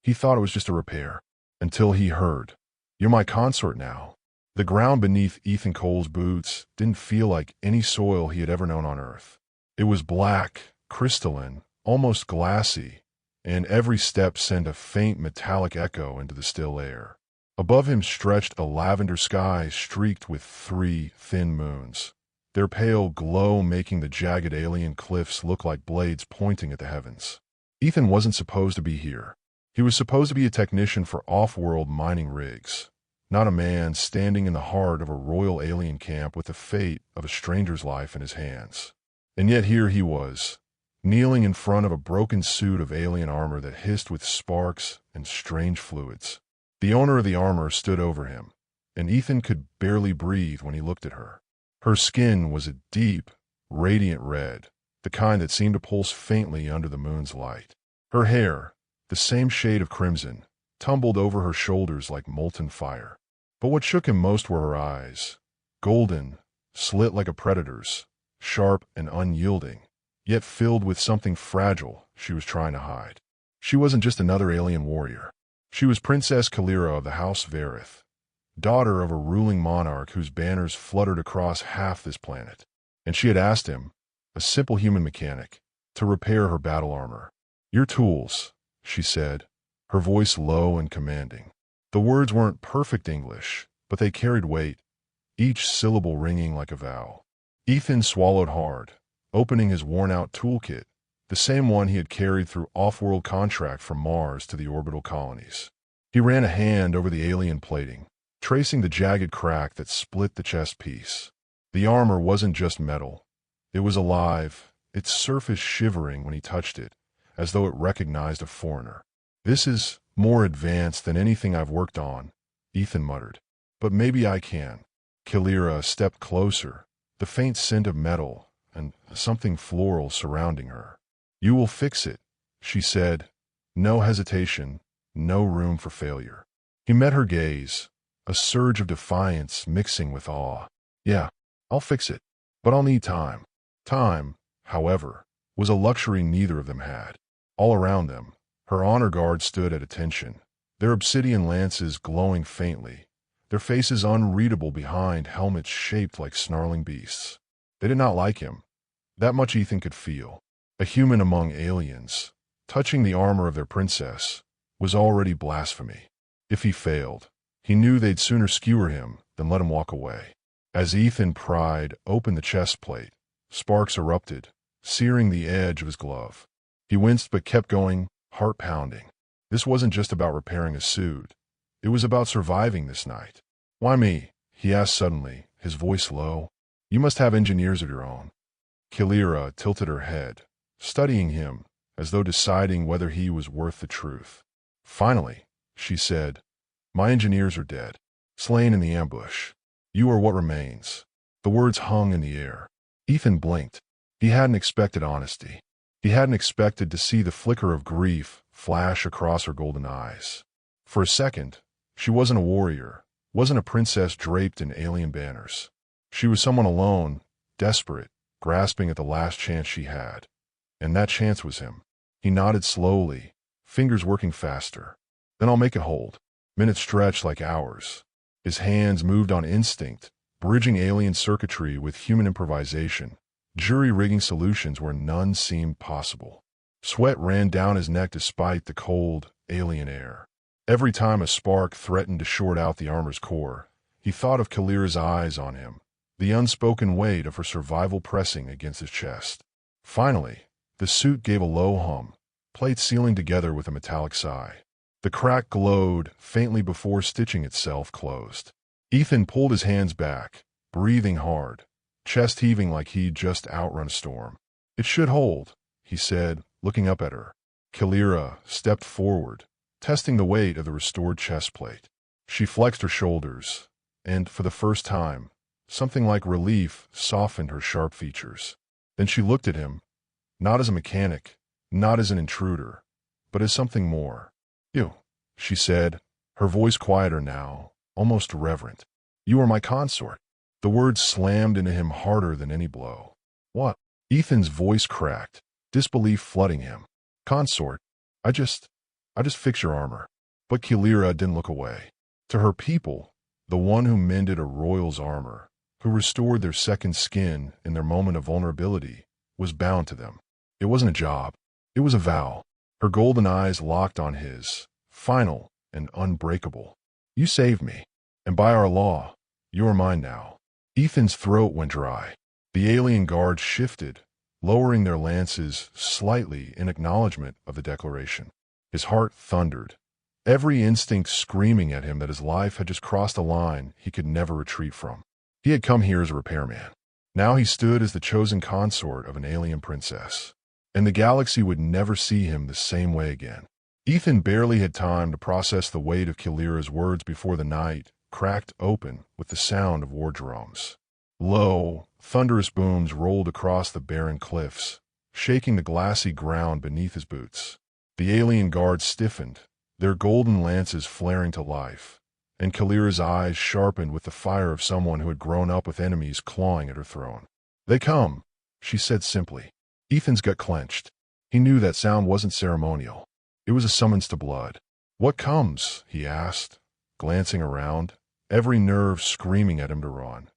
He thought it was just a repair, until he heard, "You're my consort now." The ground beneath Ethan Cole's boots didn't feel like any soil he had ever known on Earth. It was black, crystalline, almost glassy, and every step sent a faint metallic echo into the still air. Above him stretched a lavender sky streaked with 3 thin moons, their pale glow making the jagged alien cliffs look like blades pointing at the heavens. Ethan wasn't supposed to be here. He was supposed to be a technician for off-world mining rigs, not a man standing in the heart of a royal alien camp with the fate of a stranger's life in his hands. And yet here he was, kneeling in front of a broken suit of alien armor that hissed with sparks and strange fluids. The owner of the armor stood over him, and Ethan could barely breathe when he looked at her. Her skin was a deep, radiant red, the kind that seemed to pulse faintly under the moon's light. Her hair, the same shade of crimson, tumbled over her shoulders like molten fire. But what shook him most were her eyes, golden, slit like a predator's, sharp and unyielding, yet filled with something fragile she was trying to hide. She wasn't just another alien warrior. She was Princess Kalira of the House Varith, daughter of a ruling monarch whose banners fluttered across half this planet. And she had asked him, a simple human mechanic, to repair her battle armor. "Your tools," she said, her voice low and commanding. The words weren't perfect English, but they carried weight, each syllable ringing like a vow. Ethan swallowed hard, opening his worn-out toolkit, the same one he had carried through off-world contract from Mars to the orbital colonies. He ran a hand over the alien plating, tracing the jagged crack that split the chest piece. The armor wasn't just metal. It was alive, its surface shivering when he touched it, as though it recognized a foreigner. "This is more advanced than anything I've worked on," Ethan muttered. "But maybe I can." Kalira stepped closer, the faint scent of metal and something floral surrounding her. "You will fix it," she said. No hesitation, no room for failure. He met her gaze, a surge of defiance mixing with awe. "Yeah, I'll fix it, but I'll need time." Time, however, was a luxury neither of them had. All around them, her honor guard stood at attention, their obsidian lances glowing faintly, their faces unreadable behind helmets shaped like snarling beasts. They did not like him. That much Ethan could feel. A human among aliens, touching the armor of their princess, was already blasphemy. If he failed, he knew they'd sooner skewer him than let him walk away. As Ethan pried open the chest plate, sparks erupted, searing the edge of his glove. He winced but kept going, heart pounding. This wasn't just about repairing a suit. It was about surviving this night. "Why me?" he asked suddenly, his voice low. "You must have engineers of your own." Kalira tilted her head, studying him as though deciding whether he was worth the truth. Finally, she said, "My engineers are dead, slain in the ambush. You are what remains." The words hung in the air. Ethan blinked. He hadn't expected honesty. He hadn't expected to see the flicker of grief flash across her golden eyes. For a second, she wasn't a warrior, wasn't a princess draped in alien banners. She was someone alone, desperate, grasping at the last chance she had. And that chance was him. He nodded slowly, fingers working faster. "Then I'll make it hold." Minutes stretched like hours. His hands moved on instinct, bridging alien circuitry with human improvisation, jury-rigging solutions where none seemed possible. Sweat ran down his neck despite the cold, alien air. Every time a spark threatened to short out the armor's core, he thought of Kalira's eyes on him, the unspoken weight of her survival pressing against his chest. Finally, the suit gave a low hum, plates sealing together with a metallic sigh. The crack glowed faintly before stitching itself closed. Ethan pulled his hands back, breathing hard, chest heaving like he'd just outrun a storm. "It should hold," he said, looking up at her. Kalira stepped forward, testing the weight of the restored chest plate. She flexed her shoulders, and for the first time, something like relief softened her sharp features. Then she looked at him, not as a mechanic, not as an intruder, but as something more. "You," she said, her voice quieter now, almost reverent. "You are my consort." The words slammed into him harder than any blow. "What?" Ethan's voice cracked, disbelief flooding him. "Consort. I just fix your armor." But Kilira didn't look away. To her people, the one who mended a royal's armor, who restored their second skin in their moment of vulnerability, was bound to them. It wasn't a job. It was a vow. Her golden eyes locked on his, final and unbreakable. "You saved me, and by our law, you are mine now." Ethan's throat went dry. The alien guards shifted, lowering their lances slightly in acknowledgement of the declaration. His heart thundered, every instinct screaming at him that his life had just crossed a line he could never retreat from. He had come here as a repairman. Now he stood as the chosen consort of an alien princess, and the galaxy would never see him the same way again. Ethan barely had time to process the weight of Kilira's words before the night cracked open with the sound of war drums. Low, thunderous booms rolled across the barren cliffs, shaking the glassy ground beneath his boots. The alien guards stiffened, their golden lances flaring to life, and Kilira's eyes sharpened with the fire of someone who had grown up with enemies clawing at her throne. "They come," she said simply. Ethan's gut clenched. He knew that sound wasn't ceremonial. It was a summons to blood. "What comes?" he asked, glancing around, every nerve screaming at him to run,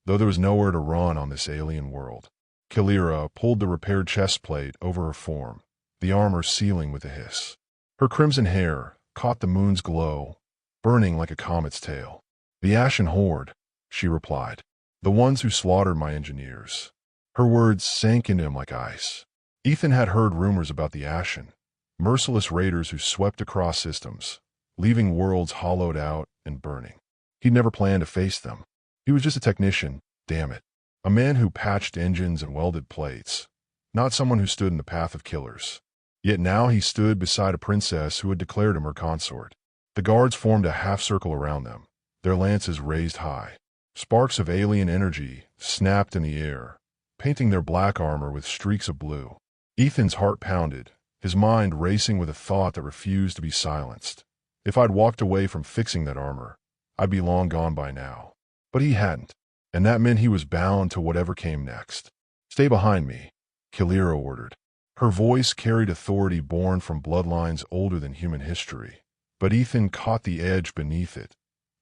though there was nowhere to run on this alien world. Kilira pulled the repaired chest plate over her form, the armor sealing with a hiss. Her crimson hair caught the moon's glow, burning like a comet's tail. "The Ashen Horde," she replied. "The ones who slaughtered my engineers." Her words sank into him like ice. Ethan had heard rumors about the Ashen, merciless raiders who swept across systems, leaving worlds hollowed out and burning. He'd never planned to face them. He was just a technician, damn it. A man who patched engines and welded plates, not someone who stood in the path of killers. Yet now he stood beside a princess who had declared him her consort. The guards formed a half-circle around them, their lances raised high. Sparks of alien energy snapped in the air, painting their black armor with streaks of blue. Ethan's heart pounded, his mind racing with a thought that refused to be silenced. If I'd walked away from fixing that armor, I'd be long gone by now. But he hadn't, and that meant he was bound to whatever came next. "Stay behind me," Kilira ordered. Her voice carried authority born from bloodlines older than human history, but Ethan caught the edge beneath it,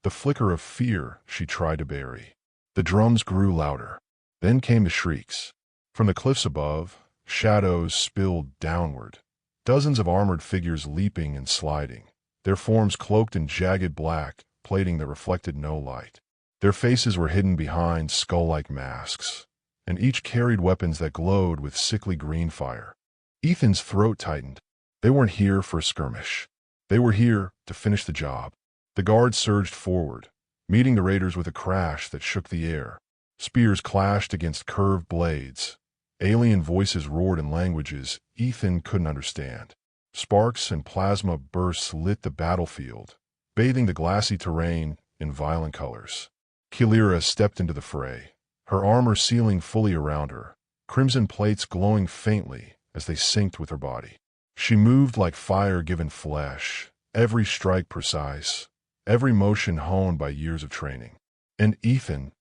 the flicker of fear she tried to bury. The drums grew louder. Then came the shrieks. From the cliffs above, shadows spilled downward, dozens of armored figures leaping and sliding, their forms cloaked in jagged black, plating that reflected no light. Their faces were hidden behind skull-like masks, and each carried weapons that glowed with sickly green fire. Ethan's throat tightened. They weren't here for a skirmish. They were here to finish the job. The guards surged forward, meeting the raiders with a crash that shook the air. Spears clashed against curved blades. Alien voices roared in languages Ethan couldn't understand. Sparks and plasma bursts lit the battlefield, bathing the glassy terrain in violent colors. Kilira stepped into the fray, her armor sealing fully around her, crimson plates glowing faintly as they synced with her body. She moved like fire given flesh, every strike precise, every motion honed by years of training. And Ethan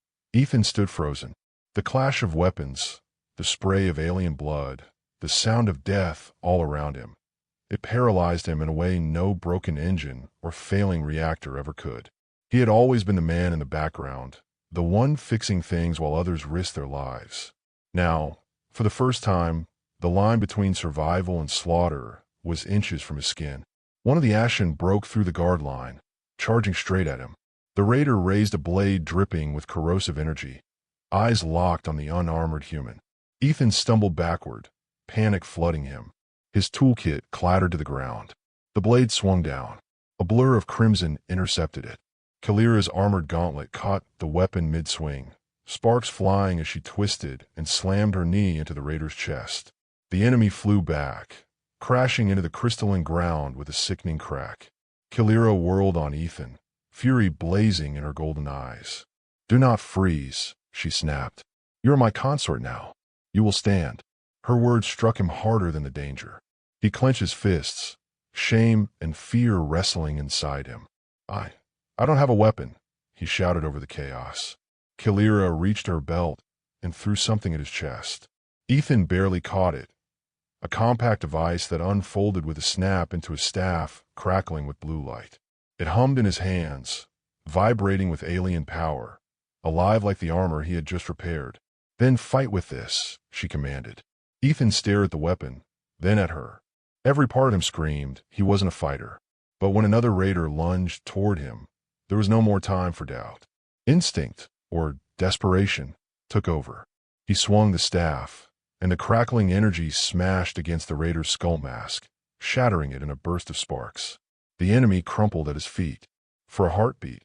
stood frozen. The clash of weapons, the spray of alien blood, the sound of death all around him. It paralyzed him in a way no broken engine or failing reactor ever could. He had always been the man in the background, the one fixing things while others risked their lives. Now, for the first time, the line between survival and slaughter was inches from his skin. One of the Ashen broke through the guard line, charging straight at him. The raider raised a blade dripping with corrosive energy, eyes locked on the unarmored human. Ethan stumbled backward, panic flooding him. His toolkit clattered to the ground. The blade swung down. A blur of crimson intercepted it. Kilira's armored gauntlet caught the weapon mid-swing, sparks flying as she twisted and slammed her knee into the raider's chest. The enemy flew back, crashing into the crystalline ground with a sickening crack. Kilira whirled on Ethan, fury blazing in her golden eyes. "Do not freeze," she snapped. "You are my consort now. You will stand." Her words struck him harder than the danger. He clenched his fists, shame and fear wrestling inside him. I don't have a weapon," he shouted over the chaos. Kilira reached her belt and threw something at his chest. Ethan barely caught it, a compact device that unfolded with a snap into a staff crackling with blue light. It hummed in his hands, vibrating with alien power, alive like the armor he had just repaired. "Then fight with this," she commanded. Ethan stared at the weapon, then at her. Every part of him screamed he wasn't a fighter. But when another raider lunged toward him, there was no more time for doubt. Instinct, or desperation, took over. He swung the staff, and the crackling energy smashed against the raider's skull mask, shattering it in a burst of sparks. The enemy crumpled at his feet. For a heartbeat,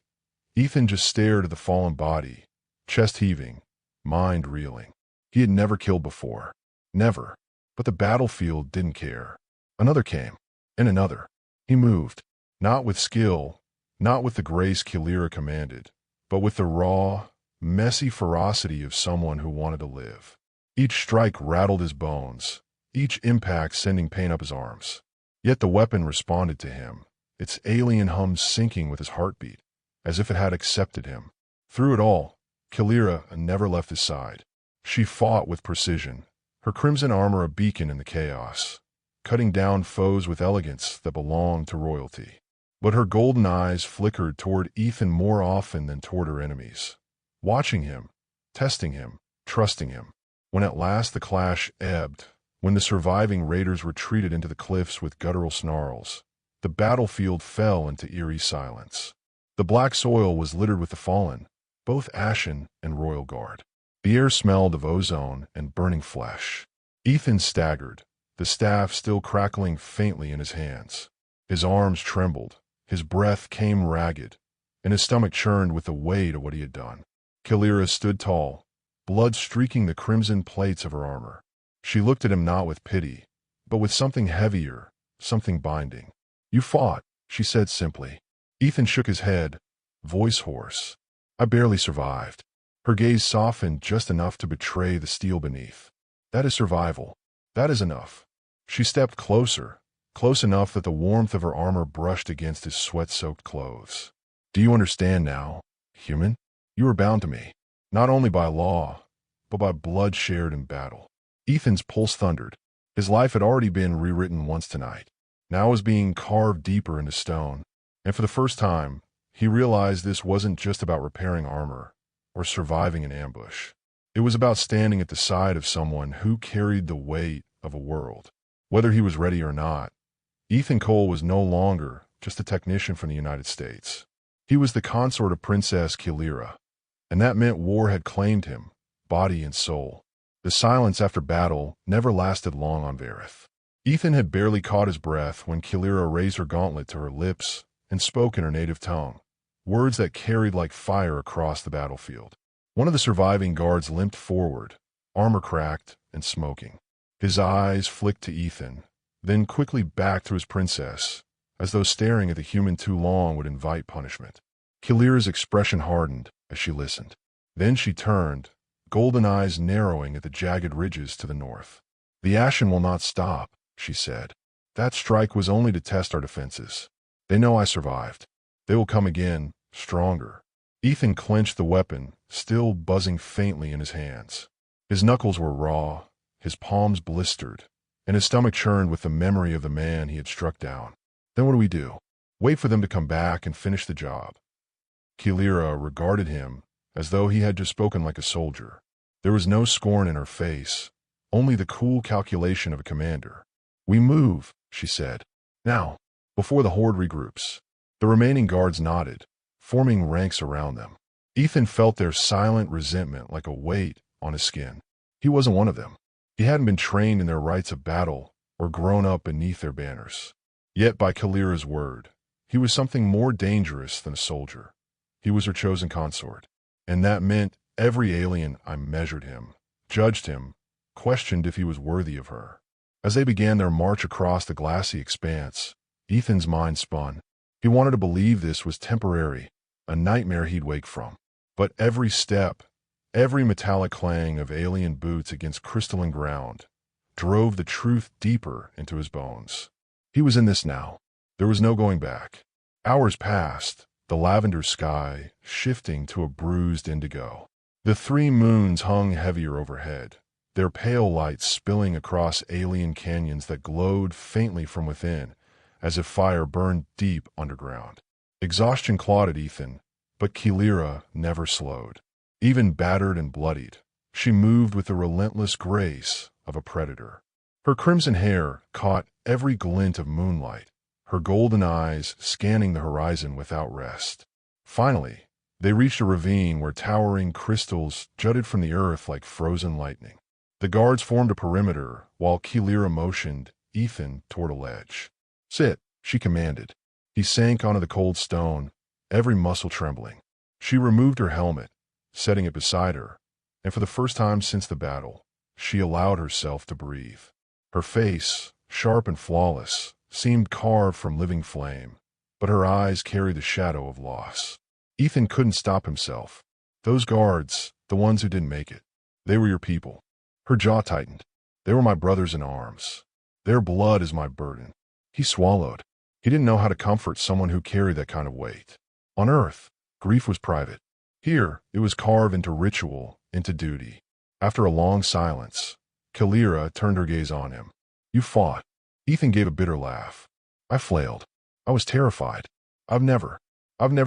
Ethan just stared at the fallen body, chest heaving, mind reeling. He had never killed before. Never. But the battlefield didn't care. Another came, and another. He moved, not with skill, not with the grace Kilira commanded, but with the raw, messy ferocity of someone who wanted to live. Each strike rattled his bones, each impact sending pain up his arms. Yet the weapon responded to him, its alien hum syncing with his heartbeat, as if it had accepted him. Through it all, Kilira never left his side. She fought with precision, her crimson armor a beacon in the chaos, cutting down foes with elegance that belonged to royalty. But her golden eyes flickered toward Ethan more often than toward her enemies, watching him, testing him, trusting him. When at last the clash ebbed, when the surviving raiders retreated into the cliffs with guttural snarls, the battlefield fell into eerie silence. The black soil was littered with the fallen, both ashen and royal guard. The air smelled of ozone and burning flesh. Ethan staggered, the staff still crackling faintly in his hands. His arms trembled, his breath came ragged, and his stomach churned with the weight of what he had done. Kilira stood tall, blood streaking the crimson plates of her armor. She looked at him not with pity, but with something heavier, something binding. "You fought," she said simply. Ethan shook his head, voice hoarse. "I barely survived." Her gaze softened just enough to betray the steel beneath. "That is survival. That is enough." She stepped closer, close enough that the warmth of her armor brushed against his sweat-soaked clothes. "Do you understand now, human? You are bound to me, not only by law, but by blood shared in battle." Ethan's pulse thundered. His life had already been rewritten once tonight. Now it was being carved deeper into stone. And for the first time, he realized this wasn't just about repairing armor or surviving an ambush. It was about standing at the side of someone who carried the weight of a world. Whether he was ready or not, Ethan Cole was no longer just a technician from the United States. He was the consort of Princess Kilira, and that meant war had claimed him, body and soul. The silence after battle never lasted long on Vareth. Ethan had barely caught his breath when Kilira raised her gauntlet to her lips and spoke in her native tongue, words that carried like fire across the battlefield. One of the surviving guards limped forward, armor cracked and smoking. His eyes flicked to Ethan, then quickly back to his princess, as though staring at the human too long would invite punishment. Kilira's expression hardened as she listened. Then she turned, golden eyes narrowing at the jagged ridges to the north. "The Ashen will not stop," she said. "That strike was only to test our defenses. They know I survived. They will come again, stronger." Ethan clenched the weapon, still buzzing faintly in his hands. His knuckles were raw, his palms blistered, and his stomach churned with the memory of the man he had struck down. Then what do we do? Wait for them to come back and finish the job? Kilira regarded him as though he had just spoken like a soldier. There was no scorn in her face, only the cool calculation of a commander. "We move," she said. "Now, before the horde regroups." The remaining guards nodded, forming ranks around them. Ethan felt their silent resentment like a weight on his skin. He wasn't one of them. He hadn't been trained in their rites of battle or grown up beneath their banners. Yet by Kilira's word, he was something more dangerous than a soldier. He was her chosen consort. And that meant every alien I measured him, judged him, questioned if he was worthy of her. As they began their march across the glassy expanse, Ethan's mind spun. He wanted to believe this was temporary, a nightmare he'd wake from. But every step, every metallic clang of alien boots against crystalline ground, drove the truth deeper into his bones. He was in this now. There was no going back. Hours passed, the lavender sky shifting to a bruised indigo. The 3 moons hung heavier overhead, their pale light spilling across alien canyons that glowed faintly from within, as if fire burned deep underground. Exhaustion clawed at Ethan, but Kilira never slowed. Even battered and bloodied, she moved with the relentless grace of a predator. Her crimson hair caught every glint of moonlight, her golden eyes scanning the horizon without rest. Finally, they reached a ravine where towering crystals jutted from the earth like frozen lightning. The guards formed a perimeter while Kilira motioned Ethan toward a ledge. "Sit," she commanded. He sank onto the cold stone, every muscle trembling. She removed her helmet, setting it beside her, and for the first time since the battle, she allowed herself to breathe. Her face, sharp and flawless, seemed carved from living flame, but her eyes carried the shadow of loss. Ethan couldn't stop himself. "Those guards, the ones who didn't make it, they were your people." Her jaw tightened. "They were my brothers in arms. Their blood is my burden." He swallowed. He didn't know how to comfort someone who carried that kind of weight. On Earth, grief was private. Here, it was carved into ritual, into duty. After a long silence, Kilira turned her gaze on him. "You fought." Ethan gave a bitter laugh. "I flailed. I was terrified. I've never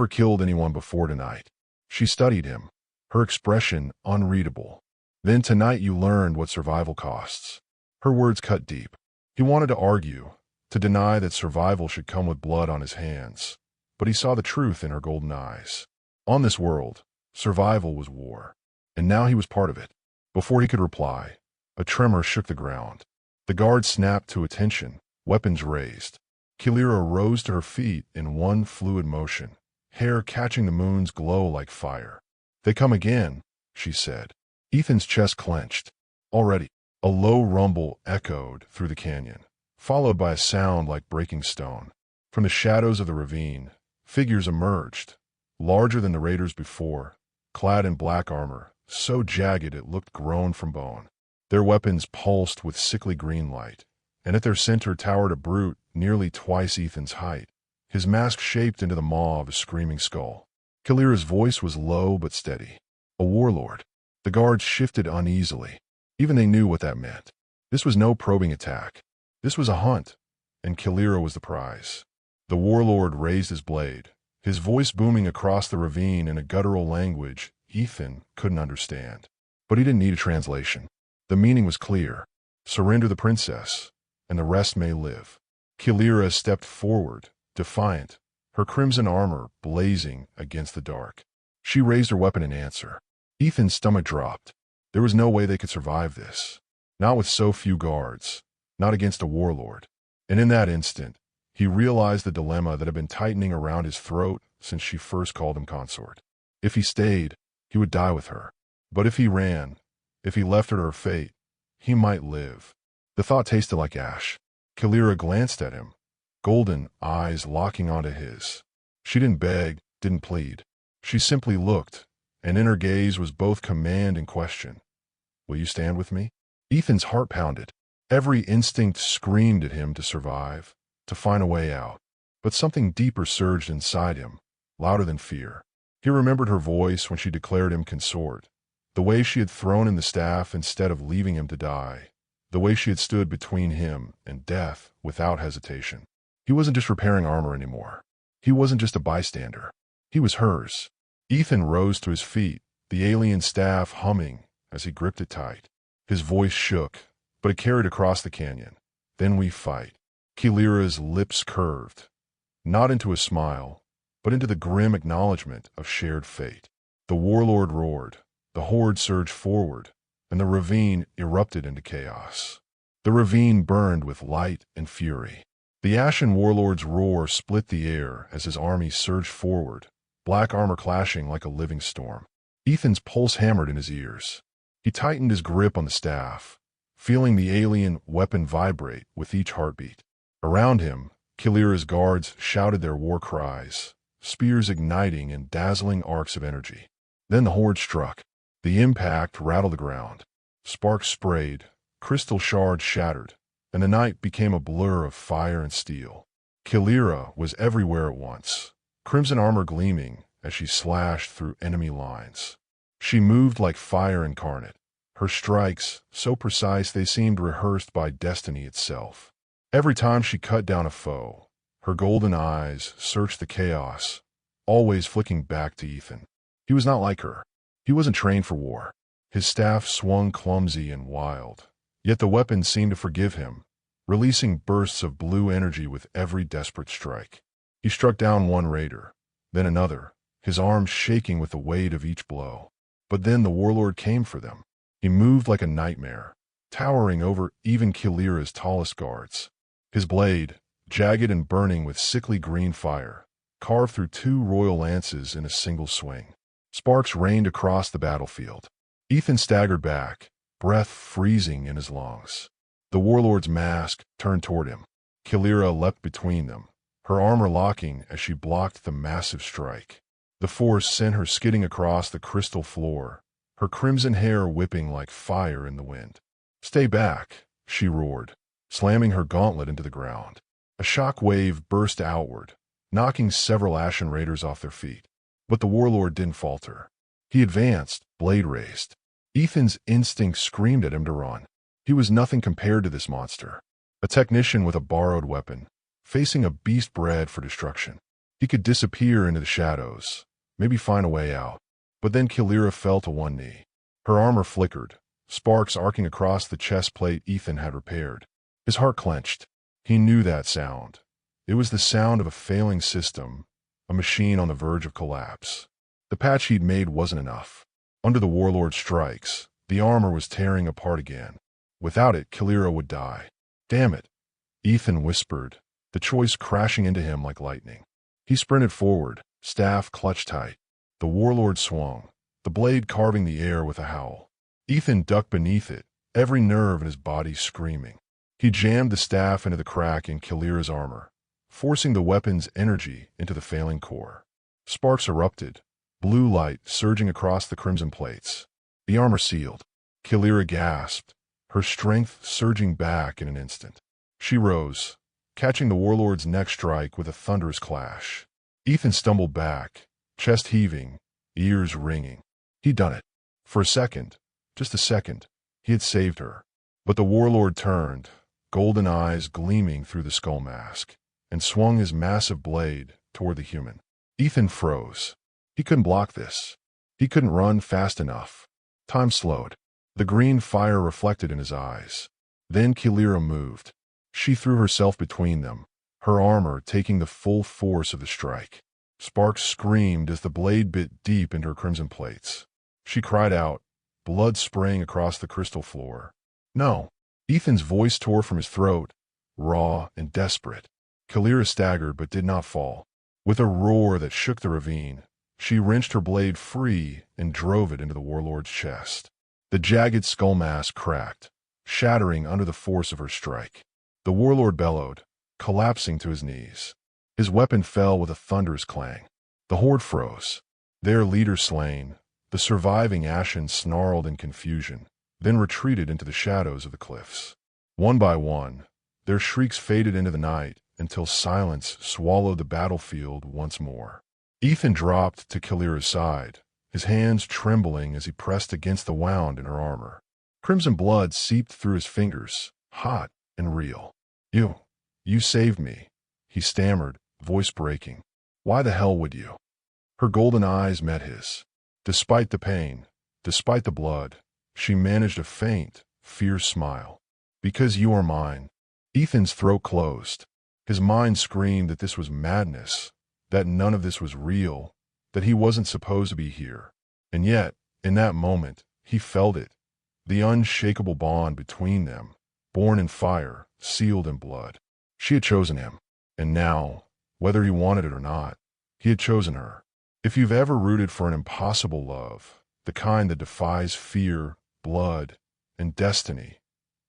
killed anyone before tonight." She studied him, her expression unreadable. "Then tonight you learned what survival costs." Her words cut deep. He wanted to argue, to deny that survival should come with blood on his hands, but he saw the truth in her golden eyes. On this world, survival was war, and now he was part of it. Before he could reply, a tremor shook the ground. The guards snapped to attention, weapons raised. Kilira rose to her feet in one fluid motion, hair catching the moon's glow like fire. "They come again," she said. Ethan's chest clenched. Already, a low rumble echoed through the canyon, followed by a sound like breaking stone. From the shadows of the ravine, figures emerged, larger than the raiders before, clad in black armor, so jagged it looked grown from bone. Their weapons pulsed with sickly green light, and at their center towered a brute nearly twice Ethan's height, his mask shaped into the maw of a screaming skull. Kilira's voice was low but steady. "A warlord." The guards shifted uneasily. Even they knew what that meant. This was no probing attack. This was a hunt, and Kilira was the prize. The warlord raised his blade, his voice booming across the ravine in a guttural language Ethan couldn't understand. But he didn't need a translation. The meaning was clear. Surrender the princess, and the rest may live. Kilira stepped forward, defiant, her crimson armor blazing against the dark. She raised her weapon in answer. Ethan's stomach dropped. There was no way they could survive this. Not with so few guards, not against a warlord. And in that instant, he realized the dilemma that had been tightening around his throat since she first called him consort. If he stayed, he would die with her. But if he ran, if he left her to her fate, he might live. The thought tasted like ash. Kilira glanced at him, golden eyes locking onto his. She didn't beg, didn't plead. She simply looked, and in her gaze was both command and question. "Will you stand with me?" Ethan's heart pounded. Every instinct screamed at him to survive, to find a way out. But something deeper surged inside him, louder than fear. He remembered her voice when she declared him consort, the way she had thrown him the staff instead of leaving him to die, the way she had stood between him and death without hesitation. He wasn't just repairing armor anymore. He wasn't just a bystander. He was hers. Ethan rose to his feet, the alien staff humming as he gripped it tight. His voice shook, but it carried across the canyon. "Then we fight." Kilira's lips curved, not into a smile, but into the grim acknowledgement of shared fate. The warlord roared, the horde surged forward, and the ravine erupted into chaos. The ravine burned with light and fury. The ashen warlord's roar split the air as his army surged forward, black armor clashing like a living storm. Ethan's pulse hammered in his ears. He tightened his grip on the staff, feeling the alien weapon vibrate with each heartbeat. Around him, Kilira's guards shouted their war cries, spears igniting in dazzling arcs of energy. Then the horde struck. The impact rattled the ground. Sparks sprayed, crystal shards shattered, and the night became a blur of fire and steel. Kilira was everywhere at once, crimson armor gleaming as she slashed through enemy lines. She moved like fire incarnate, Her strikes, so precise they seemed rehearsed by destiny itself. Every time she cut down a foe, her golden eyes searched the chaos, always flicking back to Ethan. He was not like her. He wasn't trained for war. His staff swung clumsy and wild, yet the weapon seemed to forgive him, releasing bursts of blue energy with every desperate strike. He struck down one raider, then another, his arms shaking with the weight of each blow. But then the warlord came for them. He moved like a nightmare, towering over even Kilira's tallest guards. His blade, jagged and burning with sickly green fire, carved through two royal lances in a single swing. Sparks rained across the battlefield. Ethan staggered back, breath freezing in his lungs. The warlord's mask turned toward him. Kilira leapt between them, her armor locking as she blocked the massive strike. The force sent her skidding across the crystal floor, her crimson hair whipping like fire in the wind. "Stay back," she roared, slamming her gauntlet into the ground. A shock wave burst outward, knocking several Ashen Raiders off their feet. But the warlord didn't falter. He advanced, blade raised. Ethan's instinct screamed at him to run. He was nothing compared to this monster. A technician with a borrowed weapon, facing a beast bred for destruction. He could disappear into the shadows, maybe find a way out. But then Kilira fell to one knee. Her armor flickered, sparks arcing across the chest plate Ethan had repaired. His heart clenched. He knew that sound. It was the sound of a failing system, a machine on the verge of collapse. The patch he'd made wasn't enough. Under the warlord's strikes, the armor was tearing apart again. Without it, Kilira would die. "Damn it," Ethan whispered, the choice crashing into him like lightning. He sprinted forward, staff clutched tight. The warlord swung, the blade carving the air with a howl. Ethan ducked beneath it, every nerve in his body screaming. He jammed the staff into the crack in Kilira's armor, forcing the weapon's energy into the failing core. Sparks erupted, blue light surging across the crimson plates. The armor sealed. Kilira gasped, her strength surging back in an instant. She rose, catching the warlord's next strike with a thunderous clash. Ethan stumbled back, chest heaving, ears ringing. He'd done it. For a second, just a second, he had saved her. But the warlord turned, golden eyes gleaming through the skull mask, and swung his massive blade toward the human. Ethan froze. He couldn't block this. He couldn't run fast enough. Time slowed. The green fire reflected in his eyes. Then Kilira moved. She threw herself between them, her armor taking the full force of the strike. Sparks screamed as the blade bit deep into her crimson plates. She cried out, blood spraying across the crystal floor. "No!" Ethan's voice tore from his throat, raw and desperate. Kilira staggered but did not fall. With a roar that shook the ravine, she wrenched her blade free and drove it into the warlord's chest. The jagged skull mask cracked, shattering under the force of her strike. The warlord bellowed, collapsing to his knees. His weapon fell with a thunderous clang. The horde froze. Their leader slain, the surviving Ashen snarled in confusion, then retreated into the shadows of the cliffs. One by one, their shrieks faded into the night until silence swallowed the battlefield once more. Ethan dropped to Kilira's side, his hands trembling as he pressed against the wound in her armor. Crimson blood seeped through his fingers, hot and real. You saved me," he stammered, voice breaking. "Why the hell would you?" Her golden eyes met his. Despite the pain, despite the blood, she managed a faint, fierce smile. "Because you are mine." Ethan's throat closed. His mind screamed that this was madness, that none of this was real, that he wasn't supposed to be here. And yet, in that moment, he felt it, the unshakable bond between them, born in fire, sealed in blood. She had chosen him, and now, whether he wanted it or not, he had chosen her. If you've ever rooted for an impossible love, the kind that defies fear, blood, and destiny,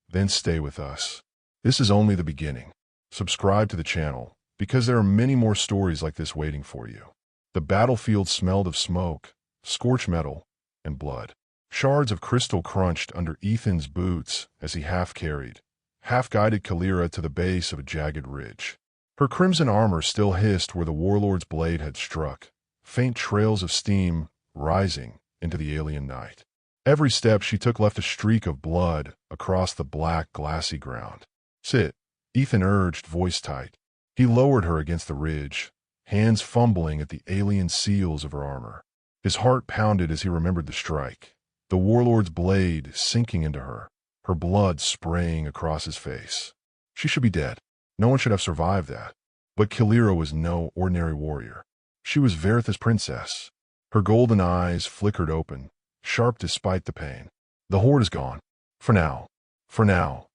then stay with us. This is only the beginning. Subscribe to the channel, because there are many more stories like this waiting for you. The battlefield smelled of smoke, scorched metal, and blood. Shards of crystal crunched under Ethan's boots as he half-carried, half-guided Kilira to the base of a jagged ridge. Her crimson armor still hissed where the warlord's blade had struck, faint trails of steam rising into the alien night. Every step she took left a streak of blood across the black, glassy ground. "Sit," Ethan urged, voice tight. He lowered her against the ridge, hands fumbling at the alien seals of her armor. His heart pounded as he remembered the strike, the warlord's blade sinking into her, her blood spraying across his face. She should be dead. No one should have survived that. But Kilira was no ordinary warrior. She was Veritha's princess. Her golden eyes flickered open, sharp despite the pain. "The horde is gone. For now. For now."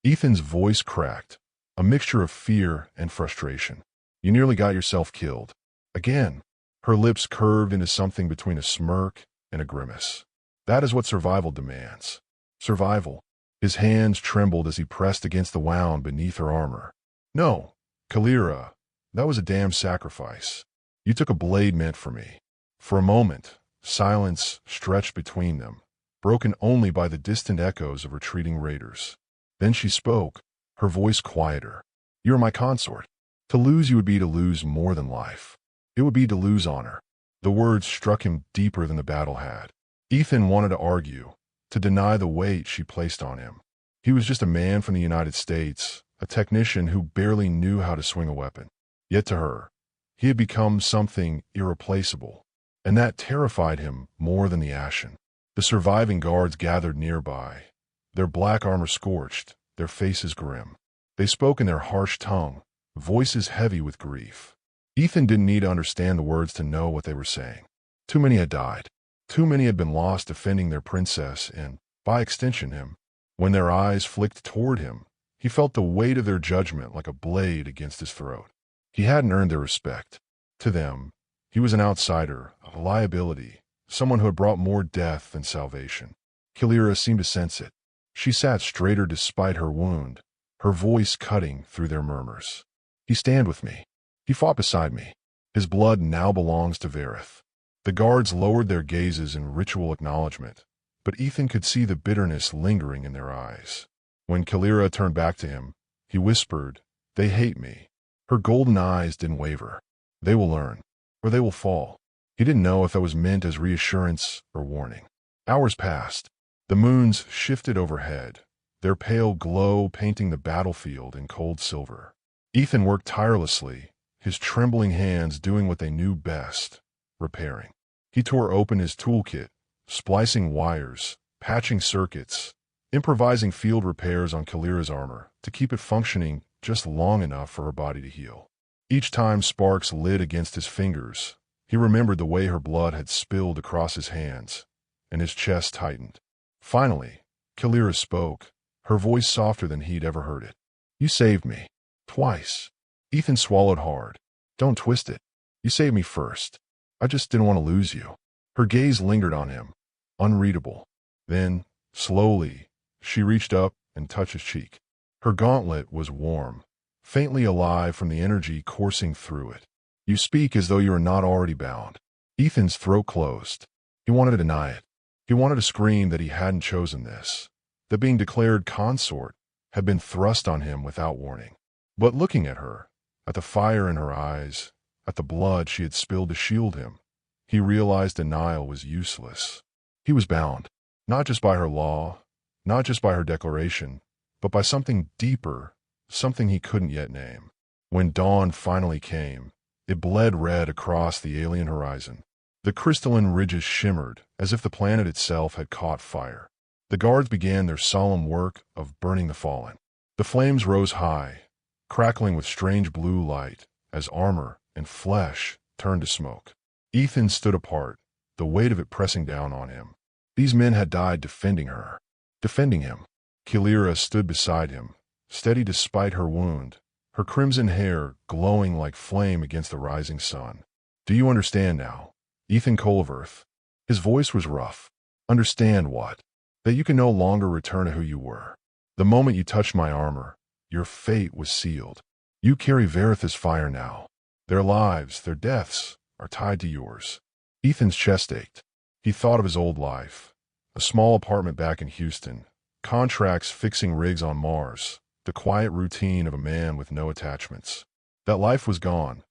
Ethan's voice cracked, a mixture of fear and frustration. "You nearly got yourself killed. Again." Her lips curved into something between a smirk and a grimace. "That is what survival demands. Survival." His hands trembled as he pressed against the wound beneath her armor. "No, Kilira, that was a damn sacrifice. You took a blade meant for me." For a moment, silence stretched between them, broken only by the distant echoes of retreating raiders. Then she spoke, her voice quieter. "You are my consort. To lose you would be to lose more than life. It would be to lose honor." The words struck him deeper than the battle had. Ethan wanted to argue, to deny the weight she placed on him. He was just a man from the United States, a technician who barely knew how to swing a weapon. Yet to her, he had become something irreplaceable, and that terrified him more than the Ashen. The surviving guards gathered nearby, their black armor scorched, their faces grim. They spoke in their harsh tongue, voices heavy with grief. Ethan didn't need to understand the words to know what they were saying. Too many had died. Too many had been lost defending their princess and, by extension, him. When their eyes flicked toward him, he felt the weight of their judgment like a blade against his throat. He hadn't earned their respect. To them, he was an outsider, a liability, someone who had brought more death than salvation. Kilira seemed to sense it. She sat straighter despite her wound, her voice cutting through their murmurs. "He stand with me. He fought beside me. His blood now belongs to Verith." The guards lowered their gazes in ritual acknowledgement, but Ethan could see the bitterness lingering in their eyes. When Kilira turned back to him, he whispered, "They hate me." Her golden eyes didn't waver. "They will learn, or they will fall." He didn't know if that was meant as reassurance or warning. Hours passed. The moons shifted overhead, their pale glow painting the battlefield in cold silver. Ethan worked tirelessly, his trembling hands doing what they knew best, repairing. He tore open his toolkit, splicing wires, patching circuits, improvising field repairs on Kilira's armor to keep it functioning just long enough for her body to heal. Each time sparks lit against his fingers, he remembered the way her blood had spilled across his hands, and his chest tightened. Finally, Kilira spoke, her voice softer than he'd ever heard it. "You saved me. Twice." Ethan swallowed hard. "Don't twist it. You saved me first. I just didn't want to lose you." Her gaze lingered on him, unreadable. Then, slowly, she reached up and touched his cheek. Her gauntlet was warm, faintly alive from the energy coursing through it. "You speak as though you are not already bound." Ethan's throat closed. He wanted to deny it. He wanted to scream that he hadn't chosen this, that being declared consort had been thrust on him without warning. But looking at her, at the fire in her eyes, at the blood she had spilled to shield him, he realized denial was useless. He was bound, not just by her law, not just by her declaration, but by something deeper, something he couldn't yet name. When dawn finally came, it bled red across the alien horizon. The crystalline ridges shimmered as if the planet itself had caught fire. The guards began their solemn work of burning the fallen. The flames rose high, crackling with strange blue light as armor and flesh turned to smoke. Ethan stood apart, the weight of it pressing down on him. These men had died defending her, defending him. Kilira stood beside him, steady despite her wound, her crimson hair glowing like flame against the rising sun. "Do you understand now, Ethan Colverth?" His voice was rough. "Understand what? That you can no longer return to who you were. The moment you touched my armor, your fate was sealed. You carry Veritha's fire now. Their lives, their deaths, are tied to yours." Ethan's chest ached. He thought of his old life, a small apartment back in Houston, contracts fixing rigs on Mars, the quiet routine of a man with no attachments. That life was gone,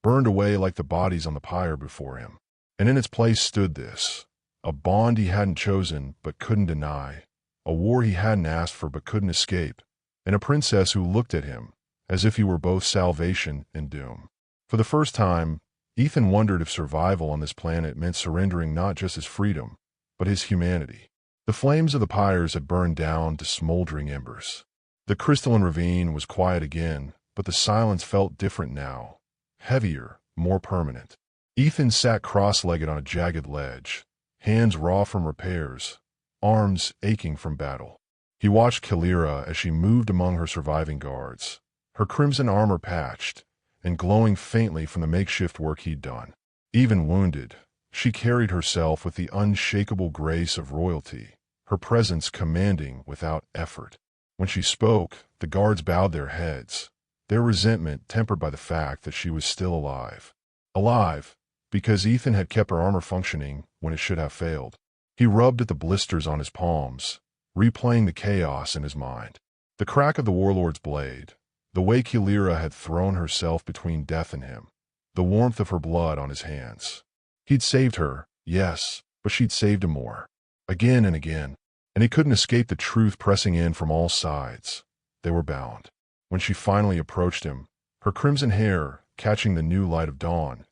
burned away like the bodies on the pyre before him. And in its place stood this, A bond he hadn't chosen but couldn't deny, a war he hadn't asked for but couldn't escape, and a princess who looked at him as if he were both salvation and doom. For the first time, Ethan wondered if survival on this planet meant surrendering not just his freedom, but his humanity. The flames of the pyres had burned down to smoldering embers. The crystalline ravine was quiet again, but the silence felt different now, heavier, more permanent. Ethan sat cross-legged on a jagged ledge, hands raw from repairs, arms aching from battle. He watched Kalira as she moved among her surviving guards, her crimson armor patched and glowing faintly from the makeshift work he'd done. Even wounded, she carried herself with the unshakable grace of royalty, her presence commanding without effort. When she spoke, the guards bowed their heads, their resentment tempered by the fact that she was still alive. Alive, because Ethan had kept her armor functioning when it should have failed. He rubbed at the blisters on his palms, replaying the chaos in his mind. The crack of the warlord's blade, the way Kalira had thrown herself between death and him, the warmth of her blood on his hands. He'd saved her, yes, but she'd saved him more. Again and again. And he couldn't escape the truth pressing in from all sides. They were bound. When she finally approached him, her crimson hair catching the new light of dawn,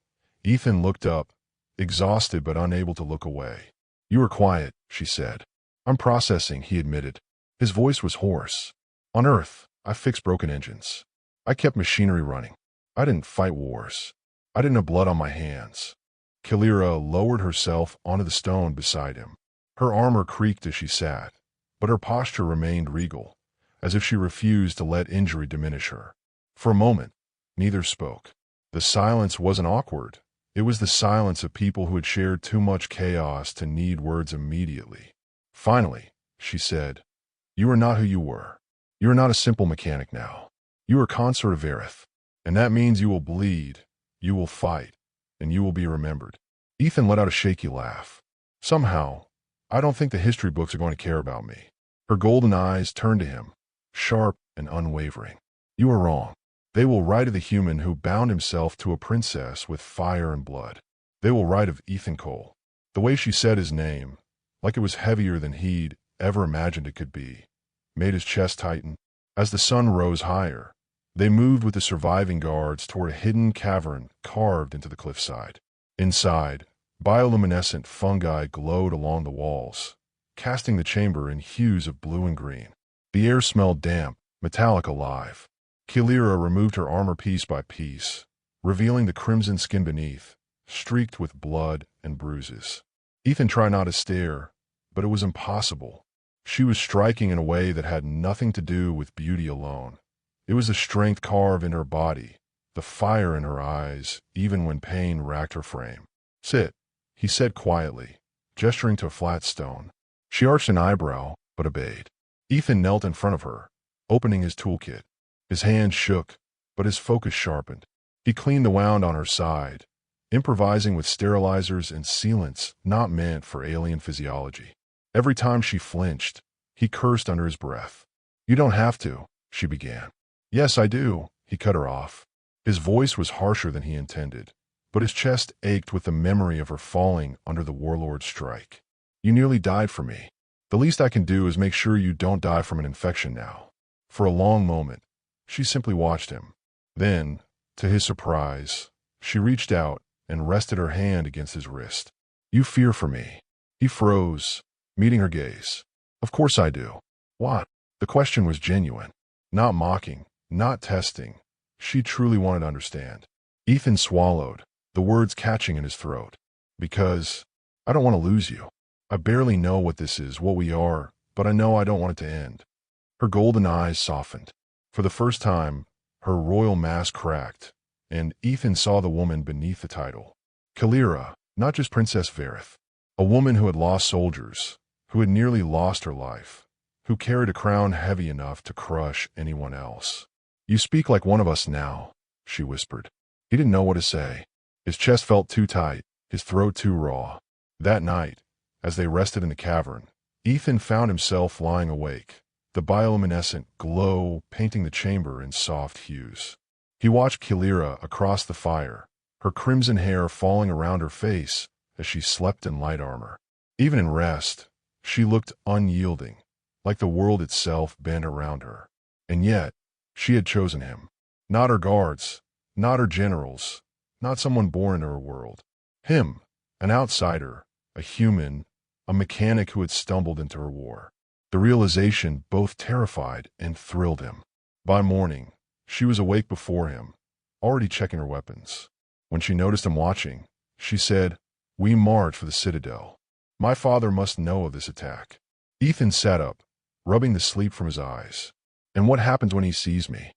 Ethan looked up, exhausted but unable to look away. "You were quiet," she said. "I'm processing," he admitted. His voice was hoarse. "On Earth, I fixed broken engines. I kept machinery running. I didn't fight wars. I didn't have blood on my hands." Kalira lowered herself onto the stone beside him. Her armor creaked as she sat, but her posture remained regal, as if she refused to let injury diminish her. For a moment, neither spoke. The silence wasn't awkward. It was the silence of people who had shared too much chaos to need words immediately. Finally, she said, "You are not who you were. You are not a simple mechanic now. You are Consort of Aerith, and that means you will bleed, you will fight, and you will be remembered." Ethan let out a shaky laugh. "Somehow, I don't think the history books are going to care about me." Her golden eyes turned to him, sharp and unwavering. "You are wrong. They will write of the human who bound himself to a princess with fire and blood. They will write of Ethan Cole." The way she said his name, like it was heavier than he'd ever imagined it could be, made his chest tighten. As the sun rose higher, they moved with the surviving guards toward a hidden cavern carved into the cliffside. Inside, bioluminescent fungi glowed along the walls, casting the chamber in hues of blue and green. The air smelled damp, metallic alive. Kalira removed her armor piece by piece, revealing the crimson skin beneath, streaked with blood and bruises. Ethan tried not to stare, but it was impossible. She was striking in a way that had nothing to do with beauty alone. It was the strength carved in her body, the fire in her eyes, even when pain racked her frame. "Sit," he said quietly, gesturing to a flat stone. She arched an eyebrow, but obeyed. Ethan knelt in front of her, opening his toolkit. His hands shook, but his focus sharpened. He cleaned the wound on her side, improvising with sterilizers and sealants not meant for alien physiology. Every time she flinched, he cursed under his breath. "You don't have to," she began. "Yes, I do," he cut her off. His voice was harsher than he intended, but his chest ached with the memory of her falling under the warlord's strike. "You nearly died for me. The least I can do is make sure you don't die from an infection now." For a long moment, she simply watched him. Then, to his surprise, she reached out and rested her hand against his wrist. "You fear for me." He froze, meeting her gaze. "Of course I do." "What?" The question was genuine, not mocking, not testing. She truly wanted to understand. Ethan swallowed, the words catching in his throat. "Because I don't want to lose you. I barely know what this is, what we are, but I know I don't want it to end." Her golden eyes softened. For the first time, her royal mask cracked, and Ethan saw the woman beneath the title. Kalira, not just Princess Verith. A woman who had lost soldiers, who had nearly lost her life, who carried a crown heavy enough to crush anyone else. "You speak like one of us now," she whispered. He didn't know what to say. His chest felt too tight, his throat too raw. That night, as they rested in the cavern, Ethan found himself lying awake, the bioluminescent glow painting the chamber in soft hues. He watched Kalira across the fire, her crimson hair falling around her face as she slept in light armor. Even in rest, she looked unyielding, like the world itself bent around her. And yet, she had chosen him. Not her guards, not her generals, not someone born into her world. Him, an outsider, a human, a mechanic who had stumbled into her war. The realization both terrified and thrilled him. By morning, she was awake before him, already checking her weapons. When she noticed him watching, she said, "We march for the Citadel. My father must know of this attack." Ethan sat up, rubbing the sleep from his eyes. "And what happens when he sees me?"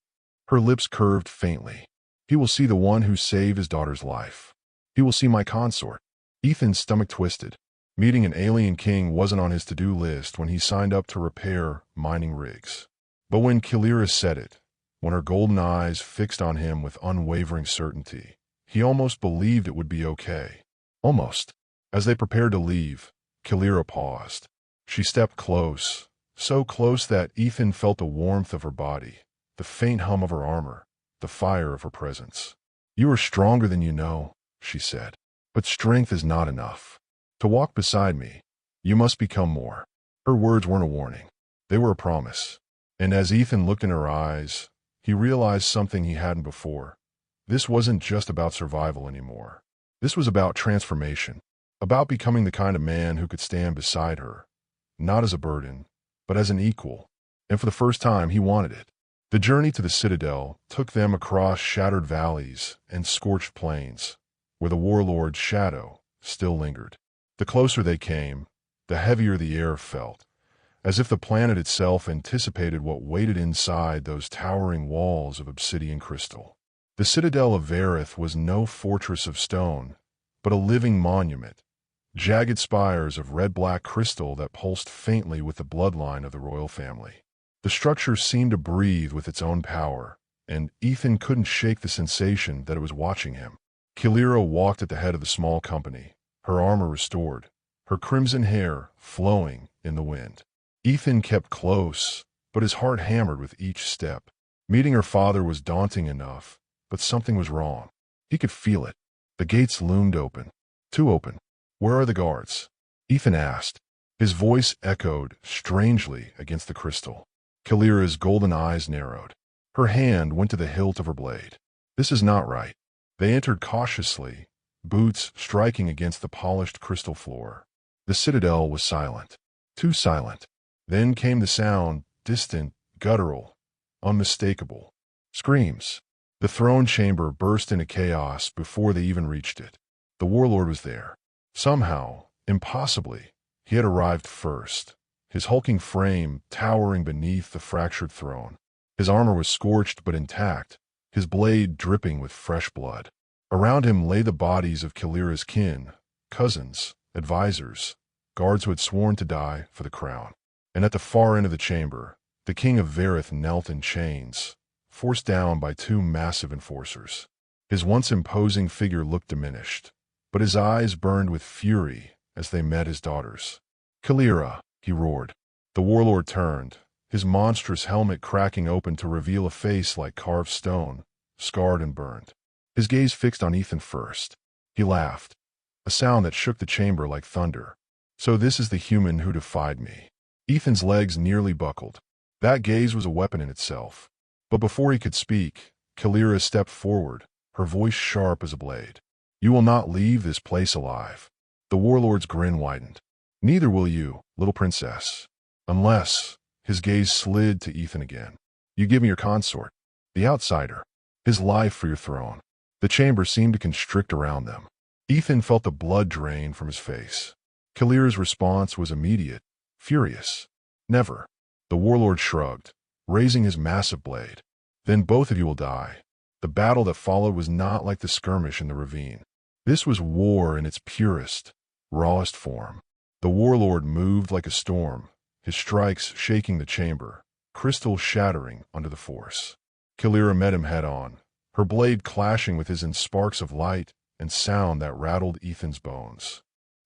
Her lips curved faintly. "He will see the one who saved his daughter's life. He will see my consort." Ethan's stomach twisted. Meeting an alien king wasn't on his to-do list when he signed up to repair mining rigs. But when Kilira said it, when her golden eyes fixed on him with unwavering certainty, he almost believed it would be okay. Almost. As they prepared to leave, Kilira paused. She stepped close, so close that Ethan felt the warmth of her body, the faint hum of her armor, the fire of her presence. "You are stronger than you know," she said. "But strength is not enough. To walk beside me, you must become more." Her words weren't a warning. They were a promise. And as Ethan looked in her eyes, he realized something he hadn't before. This wasn't just about survival anymore. This was about transformation, about becoming the kind of man who could stand beside her, not as a burden, but as an equal. And for the first time, he wanted it. The journey to the Citadel took them across shattered valleys and scorched plains, where the warlord's shadow still lingered. The closer they came, the heavier the air felt, as if the planet itself anticipated what waited inside those towering walls of obsidian crystal. The Citadel of Vareth was no fortress of stone, but a living monument, jagged spires of red-black crystal that pulsed faintly with the bloodline of the royal family. The structure seemed to breathe with its own power, and Ethan couldn't shake the sensation that it was watching him. Kilira walked at the head of the small company, her armor restored, her crimson hair flowing in the wind. Ethan kept close, but his heart hammered with each step. Meeting her father was daunting enough, but something was wrong. He could feel it. The gates loomed open. Too open. "Where are the guards?" Ethan asked. His voice echoed strangely against the crystal. Kilira's golden eyes narrowed. Her hand went to the hilt of her blade. "This is not right." They entered cautiously, boots striking against the polished crystal floor. The Citadel was silent. Too silent. Then came the sound, distant, guttural, unmistakable. Screams. The throne chamber burst into chaos before they even reached it. The warlord was there. Somehow, impossibly, he had arrived first, his hulking frame towering beneath the fractured throne. His armor was scorched but intact, his blade dripping with fresh blood. Around him lay the bodies of Kilira's kin, cousins, advisors, guards who had sworn to die for the crown. And at the far end of the chamber, the king of Vareth knelt in chains, forced down by two massive enforcers. His once imposing figure looked diminished, but his eyes burned with fury as they met his daughter's. "Kilira," he roared. The warlord turned, his monstrous helmet cracking open to reveal a face like carved stone, scarred and burned. His gaze fixed on Ethan first. He laughed, a sound that shook the chamber like thunder. "So this is the human who defied me." Ethan's legs nearly buckled. That gaze was a weapon in itself. But before he could speak, Kilira stepped forward, her voice sharp as a blade. "You will not leave this place alive." The warlord's grin widened. "Neither will you, little princess. Unless," his gaze slid to Ethan again, "you give me your consort, the outsider, his life for your throne." The chamber seemed to constrict around them. Ethan felt the blood drain from his face. Kilira's response was immediate, furious. "Never." The warlord shrugged, raising his massive blade. "Then both of you will die." The battle that followed was not like the skirmish in the ravine. This was war in its purest, rawest form. The warlord moved like a storm, his strikes shaking the chamber, crystal shattering under the force. Kilira met him head-on, her blade clashing with his in sparks of light and sound that rattled Ethan's bones.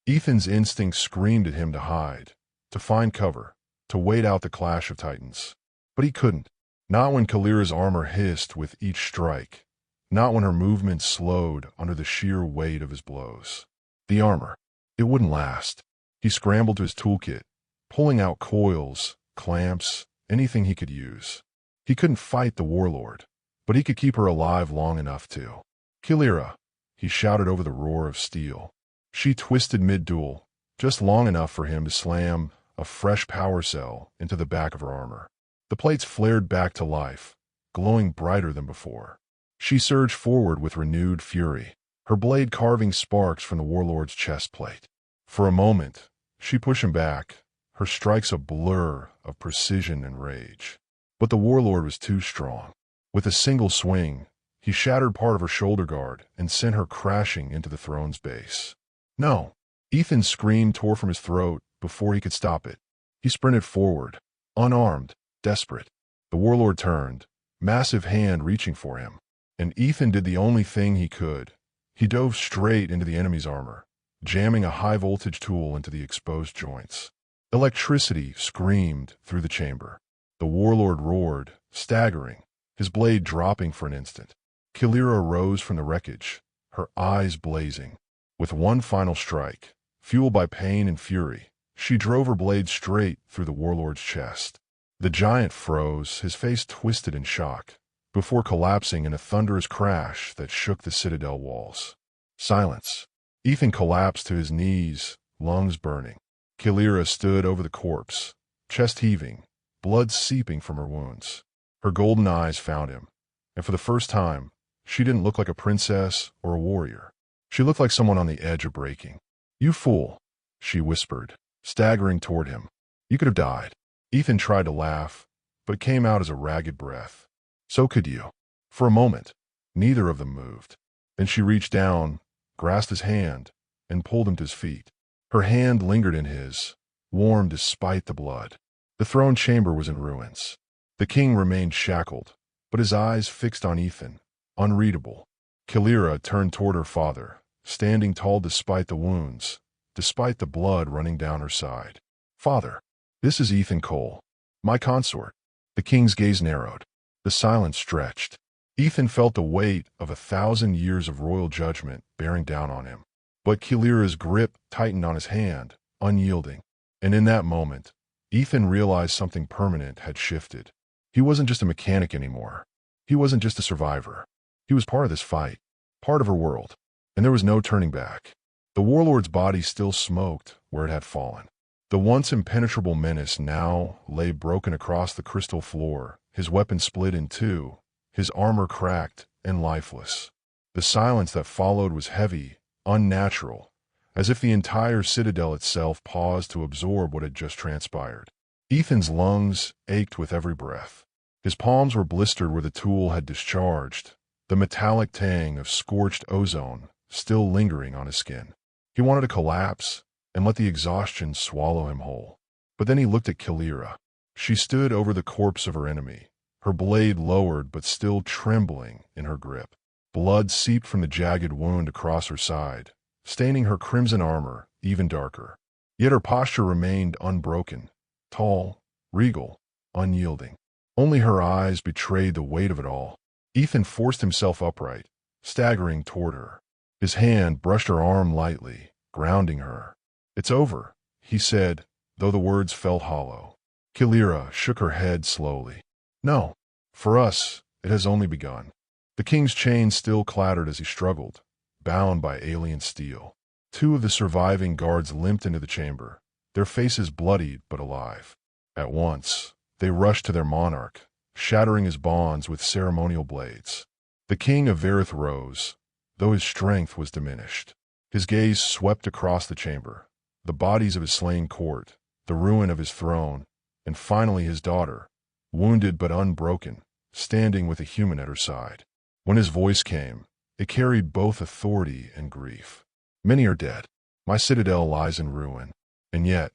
Ethan's instinct screamed at him to hide, to find cover, to wait out the clash of titans. But he couldn't. Not when Kilira's armor hissed with each strike, not when her movement slowed under the sheer weight of his blows. The armor, it wouldn't last. He scrambled to his toolkit, pulling out coils, clamps, anything he could use. He couldn't fight the warlord, but he could keep her alive long enough to. "Kilira," he shouted over the roar of steel. She twisted mid-duel, just long enough for him to slam a fresh power cell into the back of her armor. The plates flared back to life, glowing brighter than before. She surged forward with renewed fury, her blade carving sparks from the warlord's chest plate. For a moment, she pushed him back, her strikes a blur of precision and rage. But the warlord was too strong. With a single swing, he shattered part of her shoulder guard and sent her crashing into the throne's base. "No!" Ethan's scream tore from his throat before he could stop it. He sprinted forward, unarmed, desperate. The warlord turned, massive hand reaching for him. And Ethan did the only thing he could. He dove straight into the enemy's armor, jamming a high-voltage tool into the exposed joints. Electricity screamed through the chamber. The warlord roared, staggering, his blade dropping for an instant. Kilira rose from the wreckage, her eyes blazing. With one final strike, fueled by pain and fury, she drove her blade straight through the warlord's chest. The giant froze, his face twisted in shock, before collapsing in a thunderous crash that shook the citadel walls. Silence. Ethan collapsed to his knees, lungs burning. Kilira stood over the corpse, chest heaving, blood seeping from her wounds. Her golden eyes found him, and for the first time, she didn't look like a princess or a warrior. She looked like someone on the edge of breaking. "You fool," she whispered, staggering toward him. "You could have died." Ethan tried to laugh, but came out as a ragged breath. "So could you." For a moment, neither of them moved. Then she reached down, grasped his hand, and pulled him to his feet. Her hand lingered in his, warm despite the blood. The throne chamber was in ruins. The king remained shackled, but his eyes fixed on Ethan, unreadable. Kilira turned toward her father, standing tall despite the wounds, despite the blood running down her side. "Father, this is Ethan Cole, my consort." The king's gaze narrowed. The silence stretched. Ethan felt the weight of 1,000 years of royal judgment bearing down on him. But Kilira's grip tightened on his hand, unyielding. And in that moment, Ethan realized something permanent had shifted. He wasn't just a mechanic anymore. He wasn't just a survivor. He was part of this fight, part of her world, and there was no turning back. The warlord's body still smoked where it had fallen. The once impenetrable menace now lay broken across the crystal floor, his weapon split in two, his armor cracked and lifeless. The silence that followed was heavy, unnatural, as if the entire citadel itself paused to absorb what had just transpired. Ethan's lungs ached with every breath. His palms were blistered where the tool had discharged, the metallic tang of scorched ozone still lingering on his skin. He wanted to collapse and let the exhaustion swallow him whole. But then he looked at Kilira. She stood over the corpse of her enemy, her blade lowered but still trembling in her grip. Blood seeped from the jagged wound across her side, staining her crimson armor even darker. Yet her posture remained unbroken, tall, regal, unyielding. Only her eyes betrayed the weight of it all. Ethan forced himself upright, staggering toward her. His hand brushed her arm lightly, grounding her. "It's over," he said, though the words felt hollow. Kilira shook her head slowly. "No, for us, it has only begun." The king's chain still clattered as he struggled, bound by alien steel. Two of the surviving guards limped into the chamber, their faces bloodied but alive. At once, they rushed to their monarch, shattering his bonds with ceremonial blades. The king of Verith rose, though his strength was diminished. His gaze swept across the chamber, the bodies of his slain court, the ruin of his throne, and finally his daughter, wounded but unbroken, standing with a human at her side. When his voice came, it carried both authority and grief. "Many are dead. My citadel lies in ruin. And yet,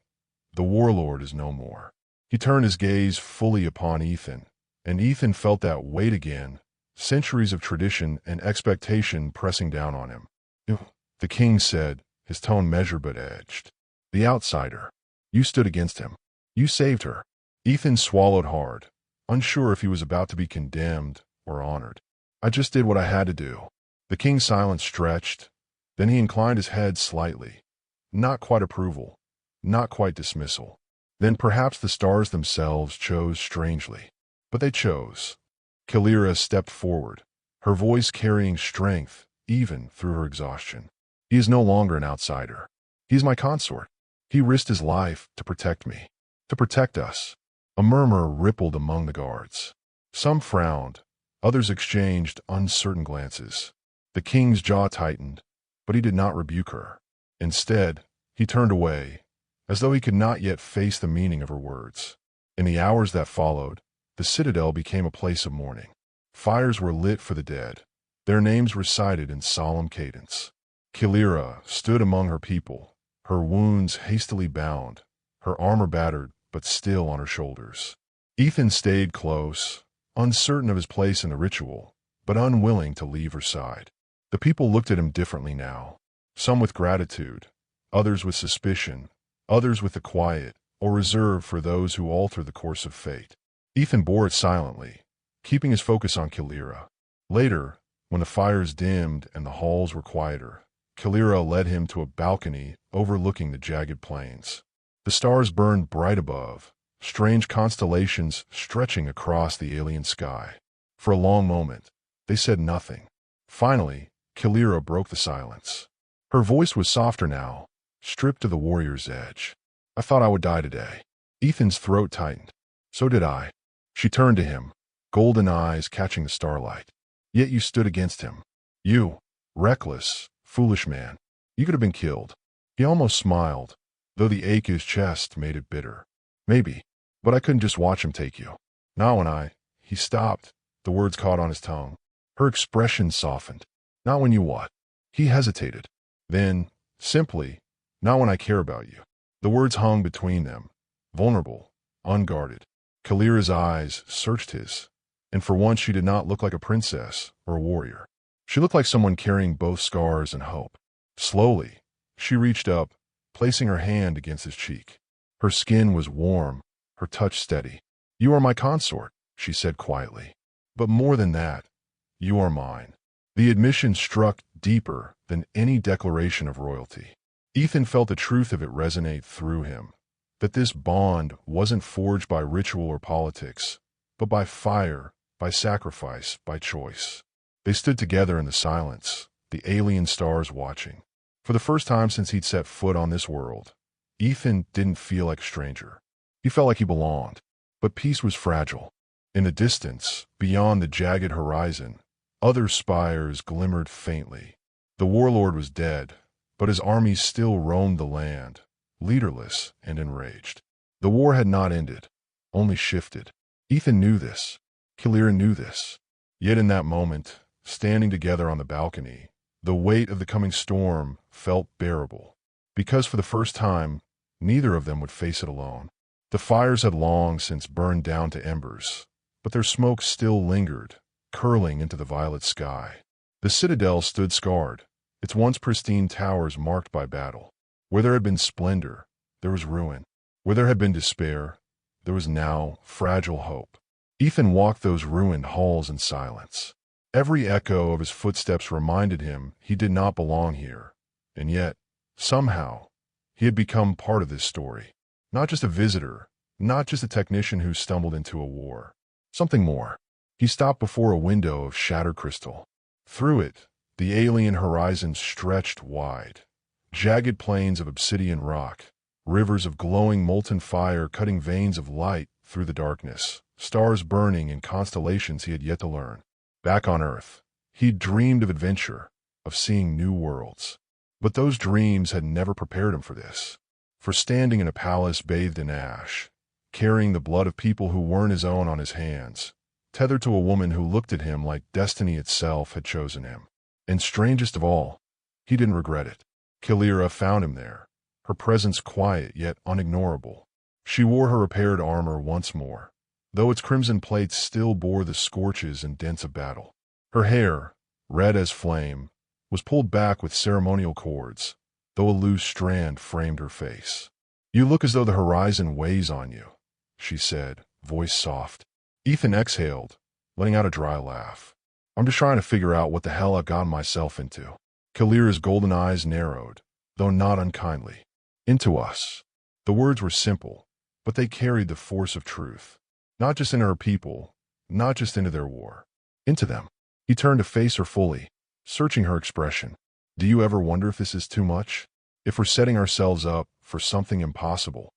the warlord is no more." He turned his gaze fully upon Ethan, and Ethan felt that weight again, centuries of tradition and expectation pressing down on him. The king said, his tone measured but edged. "The outsider. You stood against him. You saved her." Ethan swallowed hard, unsure if he was about to be condemned or honored. "I just did what I had to do." The king's silence stretched, then he inclined his head slightly. Not quite approval, not quite dismissal. Then perhaps the stars themselves chose strangely. But they chose. Kalira stepped forward, her voice carrying strength even through her exhaustion. He is no longer an outsider. He is my consort. He risked his life to protect me, to protect us. A murmur rippled among the guards. Some frowned, others exchanged uncertain glances. The king's jaw tightened, but he did not rebuke her. Instead, he turned away, as though he could not yet face the meaning of her words. In the hours that followed, the citadel became a place of mourning. Fires were lit for the dead, their names recited in solemn cadence. Kalira stood among her people, her wounds hastily bound, her armor battered but still on her shoulders. Ethan stayed close, uncertain of his place in the ritual, but unwilling to leave her side. The people looked at him differently now, some with gratitude, others with suspicion, others with the quiet or reserve for those who alter the course of fate. Ethan bore it silently, keeping his focus on Kalira. Later, when the fires dimmed and the halls were quieter, Kalira led him to a balcony overlooking the jagged plains. The stars burned bright above, strange constellations stretching across the alien sky. For a long moment, they said nothing. Finally, Kalira broke the silence. Her voice was softer now, stripped to the warrior's edge. I thought I would die today. Ethan's throat tightened. So did I. She turned to him, golden eyes catching the starlight. Yet you stood against him. You, reckless, foolish man. You could have been killed. He almost smiled, though the ache in his chest made it bitter. Maybe, but I couldn't just watch him take you. Not when I... He stopped, the words caught on his tongue. Her expression softened. Not when you what? He hesitated. Then, simply, not when I care about you. The words hung between them, vulnerable, unguarded. Kalira's eyes searched his, and for once she did not look like a princess or a warrior. She looked like someone carrying both scars and hope. Slowly, she reached up, placing her hand against his cheek. Her skin was warm, her touch steady. You are my consort, she said quietly. But more than that, you are mine. The admission struck deeper than any declaration of royalty. Ethan felt the truth of it resonate through him, that this bond wasn't forged by ritual or politics, but by fire, by sacrifice, by choice. They stood together in the silence, the alien stars watching. For the first time since he'd set foot on this world, Ethan didn't feel like a stranger. He felt like he belonged. But peace was fragile. In the distance, beyond the jagged horizon, other spires glimmered faintly. The warlord was dead, but his armies still roamed the land, leaderless and enraged. The war had not ended, only shifted. Ethan knew this. Kalira knew this. Yet in that moment, standing together on the balcony, the weight of the coming storm felt bearable, because for the first time, neither of them would face it alone. The fires had long since burned down to embers, but their smoke still lingered, curling into the violet sky. The citadel stood scarred, its once pristine towers marked by battle. Where there had been splendor, there was ruin. Where there had been despair, there was now fragile hope. Ethan walked those ruined halls in silence. Every echo of his footsteps reminded him he did not belong here, and yet, somehow, he had become part of this story. Not just a visitor, not just a technician who stumbled into a war. Something more. He stopped before a window of shattered crystal. Through it, the alien horizon stretched wide. Jagged plains of obsidian rock, rivers of glowing molten fire cutting veins of light through the darkness, stars burning in constellations he had yet to learn. Back on Earth, he'd dreamed of adventure, of seeing new worlds. But those dreams had never prepared him for this. For standing in a palace bathed in ash, carrying the blood of people who weren't his own on his hands, tethered to a woman who looked at him like destiny itself had chosen him. And strangest of all, he didn't regret it. Kalira found him there, her presence quiet yet unignorable. She wore her repaired armor once more, though its crimson plates still bore the scorches and dents of battle. Her hair, red as flame, was pulled back with ceremonial cords, though a loose strand framed her face. You look as though the horizon weighs on you, she said, voice soft. Ethan exhaled, letting out a dry laugh. I'm just trying to figure out what the hell I've gotten myself into. Kalira's golden eyes narrowed, though not unkindly. Into us. The words were simple, but they carried the force of truth. Not just into her people, not just into their war. Into them. He turned to face her fully, searching her expression. Do you ever wonder if this is too much? If we're setting ourselves up for something impossible?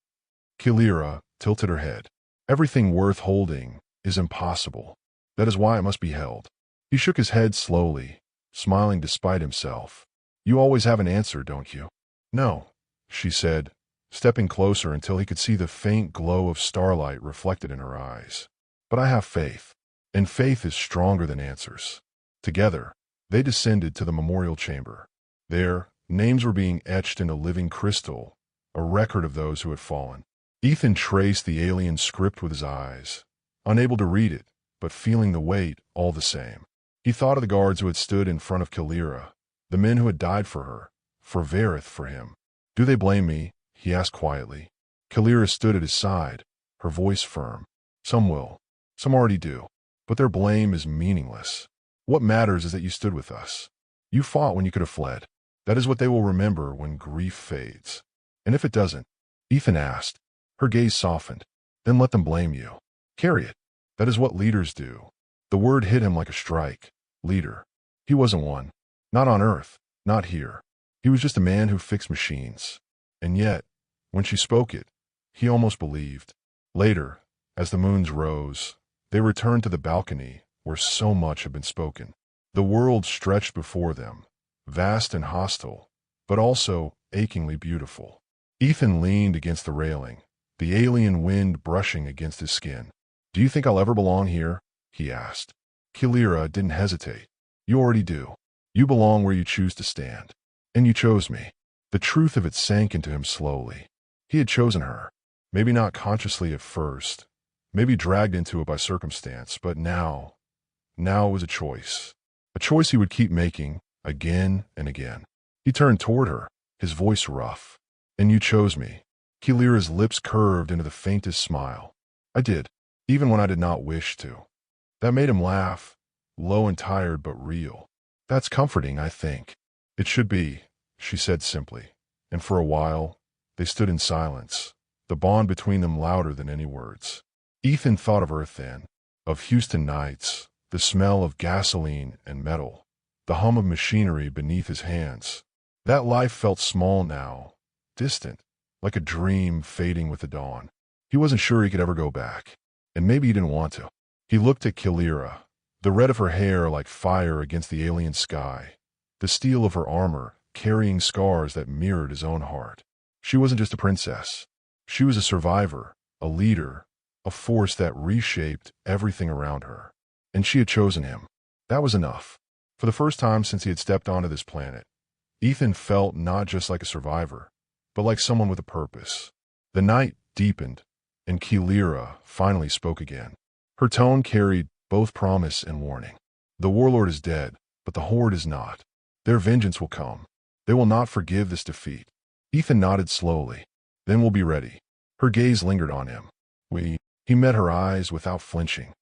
Kilira tilted her head. Everything worth holding is impossible. That is why it must be held. He shook his head slowly, smiling despite himself. You always have an answer, don't you? No, she said, stepping closer until he could see the faint glow of starlight reflected in her eyes. But I have faith, and faith is stronger than answers. Together, they descended to the memorial chamber. There, names were being etched into living crystal, a record of those who had fallen. Ethan traced the alien script with his eyes, unable to read it, but feeling the weight all the same. He thought of the guards who had stood in front of Kilira, the men who had died for her, for Varith, for him. Do they blame me? He asked quietly. Kilira stood at his side, her voice firm. Some will. Some already do. But their blame is meaningless. What matters is that you stood with us. You fought when you could have fled. That is what they will remember when grief fades. And if it doesn't, Ethan asked. Her gaze softened. Then let them blame you. Carry it. That is what leaders do. The word hit him like a strike. Leader. He wasn't one. Not on Earth. Not here. He was just a man who fixed machines. And yet, when she spoke it, he almost believed. Later, as the moons rose, they returned to the balcony where so much had been spoken. The world stretched before them, vast and hostile, but also achingly beautiful. Ethan leaned against the railing, the alien wind brushing against his skin. Do you think I'll ever belong here? He asked. Kilira didn't hesitate. You already do. You belong where you choose to stand. And you chose me. The truth of it sank into him slowly. He had chosen her. Maybe not consciously at first. Maybe dragged into it by circumstance, but now it was a choice. A choice he would keep making, again and again. He turned toward her, his voice rough. And you chose me. Kilira's lips curved into the faintest smile. I did, even when I did not wish to. That made him laugh, low and tired but real. That's comforting, I think. It should be, she said simply. And for a while, they stood in silence, the bond between them louder than any words. Ethan thought of Earth then, of Houston nights, the smell of gasoline and metal, the hum of machinery beneath his hands. That life felt small now, distant, like a dream fading with the dawn. He wasn't sure he could ever go back, and maybe he didn't want to. He looked at Kilira, the red of her hair like fire against the alien sky, the steel of her armor carrying scars that mirrored his own heart. She wasn't just a princess. She was a survivor, a leader, a force that reshaped everything around her. And she had chosen him. That was enough. For the first time since he had stepped onto this planet, Ethan felt not just like a survivor, but like someone with a purpose. The night deepened, and Kilira finally spoke again. Her tone carried both promise and warning. The warlord is dead, but the horde is not. Their vengeance will come. They will not forgive this defeat. Ethan nodded slowly. Then we'll be ready. Her gaze lingered on him. He met her eyes without flinching.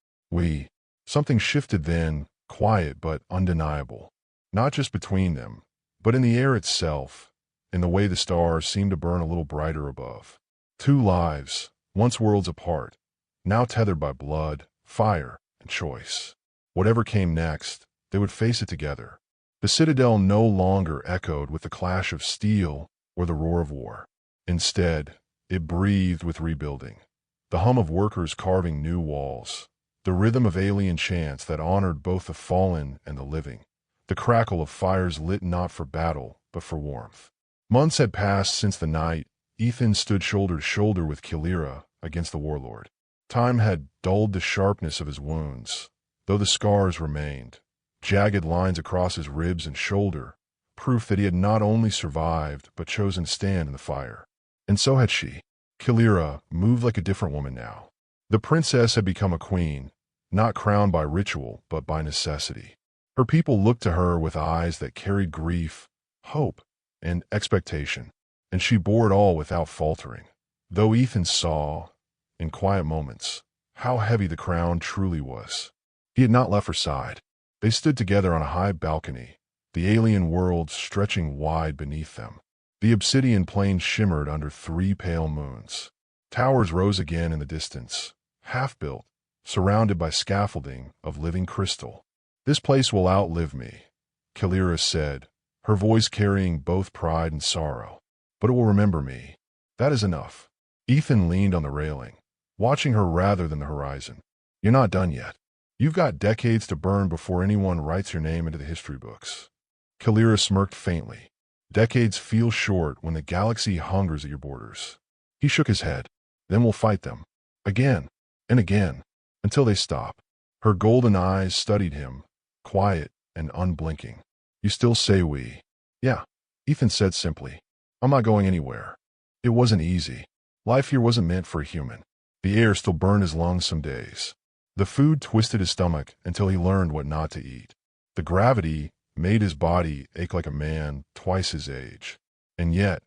Something shifted then, quiet but undeniable. Not just between them, but in the air itself, in the way the stars seemed to burn a little brighter above. Two lives, once worlds apart, now tethered by blood, fire, and choice. Whatever came next, they would face it together. The citadel no longer echoed with the clash of steel or the roar of war. Instead, it breathed with rebuilding. The hum of workers carving new walls, the rhythm of alien chants that honored both the fallen and the living, the crackle of fires lit not for battle, but for warmth. Months had passed since the night Ethan stood shoulder to shoulder with Kilira against the warlord. Time had dulled the sharpness of his wounds, though the scars remained, jagged lines across his ribs and shoulder, proof that he had not only survived but chosen to stand in the fire. And so had she. Kilira moved like a different woman now. The princess had become a queen, not crowned by ritual but by necessity. Her people looked to her with eyes that carried grief, hope, and expectation, and she bore it all without faltering. Though Ethan saw, in quiet moments, how heavy the crown truly was, he had not left her side. They stood together on a high balcony, the alien world stretching wide beneath them. The obsidian plain shimmered under 3 pale moons. Towers rose again in the distance, half-built, surrounded by scaffolding of living crystal. "This place will outlive me," Kalira said, her voice carrying both pride and sorrow. "But it will remember me. That is enough." Ethan leaned on the railing, watching her rather than the horizon. "You're not done yet. You've got decades to burn before anyone writes your name into the history books." Kalira smirked faintly. "Decades feel short when the galaxy hungers at your borders." He shook his head. "Then we'll fight them. Again and again, until they stop." Her golden eyes studied him, quiet and unblinking. "You still say we?" "Yeah," Ethan said simply. "I'm not going anywhere." It wasn't easy. Life here wasn't meant for a human. The air still burned his lungs some days. The food twisted his stomach until he learned what not to eat. The gravity made his body ache like a man twice his age. And yet,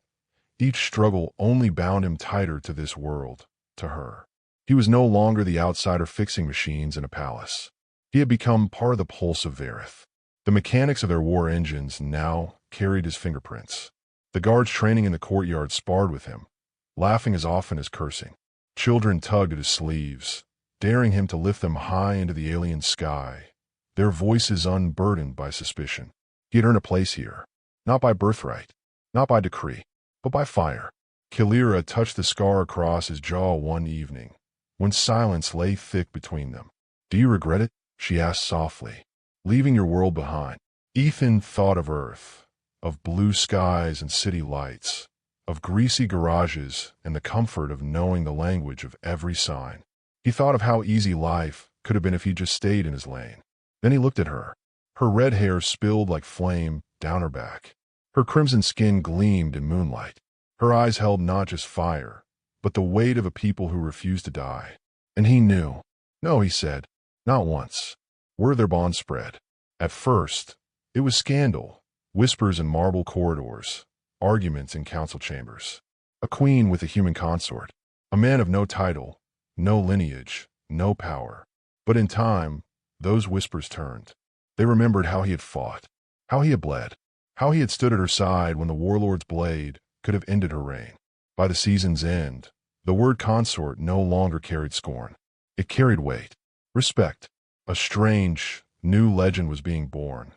each struggle only bound him tighter to this world, to her. He was no longer the outsider fixing machines in a palace. He had become part of the pulse of Vareth. The mechanics of their war engines now carried his fingerprints. The guards training in the courtyard sparred with him, laughing as often as cursing. Children tugged at his sleeves, daring him to lift them high into the alien sky, their voices unburdened by suspicion. He had earned a place here, not by birthright, not by decree, but by fire. Kalira touched the scar across his jaw one evening, when silence lay thick between them. "Do you regret it?" she asked softly. "Leaving your world behind?" Ethan thought of Earth, of blue skies and city lights, of greasy garages and the comfort of knowing the language of every sign. He thought of how easy life could have been if he just stayed in his lane. Then he looked at her. Her red hair spilled like flame down her back. Her crimson skin gleamed in moonlight. Her eyes held not just fire, but the weight of a people who refused to die. And he knew. "No," he said, "not once." Word their bond spread. At first, it was scandal, whispers in marble corridors, arguments in council chambers. A queen with a human consort, a man of no title, no lineage, no power. But in time, those whispers turned. They remembered how he had fought, how he had bled, how he had stood at her side when the warlord's blade could have ended her reign. By the season's end, the word consort no longer carried scorn. It carried weight, respect. A strange, new legend was being born,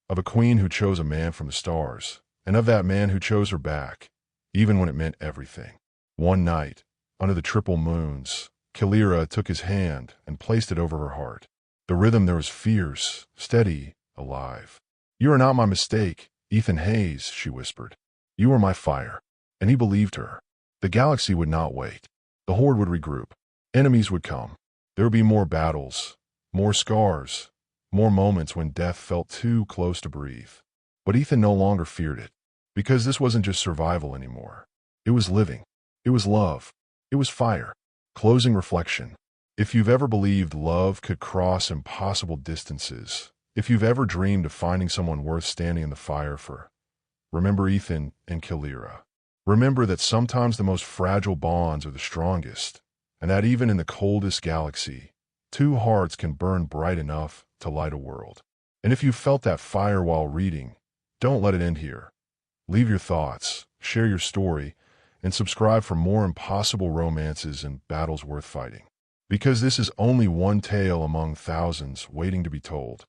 of a queen who chose a man from the stars, and of that man who chose her back, even when it meant everything. One night, under the triple moons, Kalira took his hand and placed it over her heart. The rhythm there was fierce, steady, alive. "You are not my mistake, Ethan Hayes," she whispered. "You are my fire." And he believed her. The galaxy would not wait. The horde would regroup. Enemies would come. There would be more battles, more scars, more moments when death felt too close to breathe. But Ethan no longer feared it, because this wasn't just survival anymore. It was living. It was love. It was fire. Closing reflection. If you've ever believed love could cross impossible distances, if you've ever dreamed of finding someone worth standing in the fire for, remember Ethan and Kalira. Remember that sometimes the most fragile bonds are the strongest, and that even in the coldest galaxy, two hearts can burn bright enough to light a world. And if you felt that fire while reading, don't let it end here. Leave your thoughts, share your story, and subscribe for more impossible romances and battles worth fighting. Because this is only one tale among thousands waiting to be told.